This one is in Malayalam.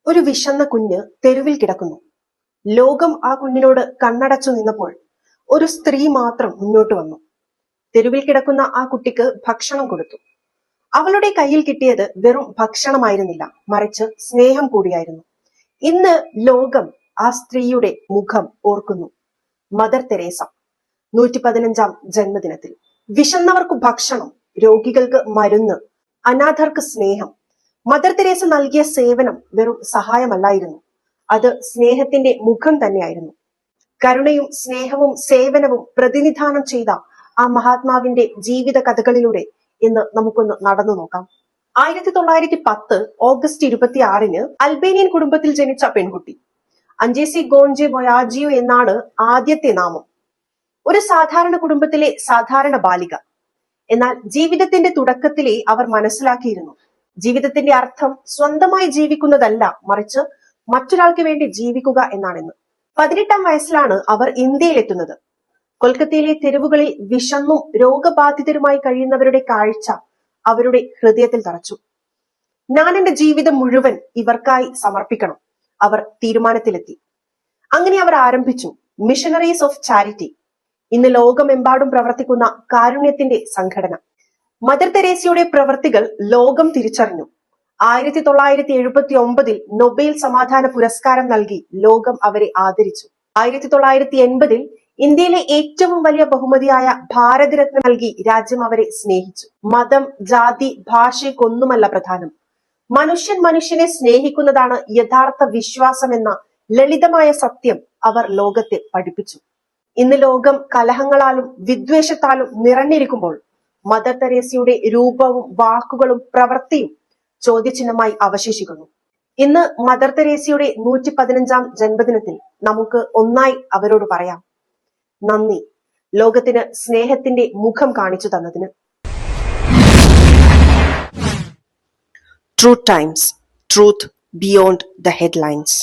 ഒരു വിശന്ന കുഞ്ഞ് തെരുവിൽ കിടക്കുന്നു. ലോകം ആ കുഞ്ഞിനോട് കണ്ണടച്ചു നിന്നപ്പോൾ ഒരു സ്ത്രീ മാത്രം മുന്നോട്ട് വന്നു. തെരുവിൽ കിടക്കുന്ന ആ കുട്ടിക്ക് ഭക്ഷണം കൊടുത്തു. അവളുടെ കയ്യിൽ കിട്ടിയത് വെറും ഭക്ഷണമായിരുന്നില്ല, മറിച്ച് സ്നേഹം കൂടിയായിരുന്നു. ഇന്ന് ലോകം ആ സ്ത്രീയുടെ മുഖം ഓർക്കുന്നു. മദർ തെരേസ 115-ാം ജന്മദിനത്തിൽ വിശന്നവർക്ക് ഭക്ഷണം, രോഗികൾക്ക് മരുന്ന്, അനാഥർക്ക് സ്നേഹം. മദർ തെരേസ നൽകിയ സേവനം വെറും സഹായമല്ലായിരുന്നു, അത് സ്നേഹത്തിന്റെ മുഖം തന്നെയായിരുന്നു. കരുണയും സ്നേഹവും സേവനവും പ്രതിനിധാനം ചെയ്ത ആ മഹാത്മാവിന്റെ ജീവിത കഥകളിലൂടെ ഇന്ന് നമുക്കൊന്ന് നടന്നു നോക്കാം. 1910 ഓഗസ്റ്റ് 26-ന് അൽബേനിയൻ കുടുംബത്തിൽ ജനിച്ച പെൺകുട്ടി. അഞ്ജേസി ഗോൺജെ ബൊയാജിയോ എന്നാണ് ആദ്യത്തെ നാമം. ഒരു സാധാരണ കുടുംബത്തിലെ സാധാരണ ബാലിക. എന്നാൽ ജീവിതത്തിന്റെ തുടക്കത്തിലെ അവർ മനസ്സിലാക്കിയിരുന്നു, ജീവിതത്തിന്റെ അർത്ഥം സ്വന്തമായി ജീവിക്കുന്നതല്ല, മറിച്ച് മറ്റൊരാൾക്ക് വേണ്ടി ജീവിക്കുക എന്നാണെന്ന്. 18-ാം വയസ്സിലാണ് അവർ ഇന്ത്യയിലെത്തുന്നത്. കൊൽക്കത്തയിലെ തെരുവുകളിൽ വിശന്നും രോഗബാധിതരുമായി കഴിയുന്നവരുടെ കാഴ്ച അവരുടെ ഹൃദയത്തിൽ തറച്ചു. ഞാൻ എന്റെ ജീവിതം മുഴുവൻ ഇവർക്കായി സമർപ്പിക്കണം, അവർ തീരുമാനത്തിലെത്തി. അങ്ങനെ അവർ ആരംഭിച്ചു മിഷണറീസ് ഓഫ് ചാരിറ്റി, ഇന്ന് ലോകമെമ്പാടും പ്രവർത്തിക്കുന്ന കാരുണ്യത്തിന്റെ സംഘടന. മദർ തെരേസയുടെ പ്രവൃത്തികൾ ലോകം തിരിച്ചറിഞ്ഞു. 1979-ൽ നൊബേൽ സമാധാന പുരസ്കാരം നൽകി ലോകം അവരെ ആദരിച്ചു. 1980-ൽ ഇന്ത്യയിലെ ഏറ്റവും വലിയ ബഹുമതിയായ ഭാരതരത്ന നൽകി രാജ്യം അവരെ സ്നേഹിച്ചു. മതം, ജാതി, ഭാഷയ്ക്കൊന്നുമല്ല പ്രധാനം, മനുഷ്യൻ മനുഷ്യനെ സ്നേഹിക്കുന്നതാണ് യഥാർത്ഥ വിശ്വാസം എന്ന ലളിതമായ സത്യം അവർ ലോകത്തെ പഠിപ്പിച്ചു. ഇന്ന് ലോകം കലഹങ്ങളാലും വിദ്വേഷത്താലും നിറഞ്ഞിരിക്കുമ്പോൾ മദർ തെരേസയുടെ രൂപവും വാക്കുകളും പ്രവൃത്തിയും ചോദ്യചിഹ്നമായി അവശേഷിക്കുന്നു. ഇന്ന് മദർ തെരേസയുടെ 115-ാം ജന്മദിനത്തിൽ നമുക്ക് ഒന്നായി അവരോട് പറയാം, നന്ദി, ലോകത്തിന് സ്നേഹത്തിന്റെ മുഖം കാണിച്ചു തന്നതിന്. Truth times, truth beyond the headlines.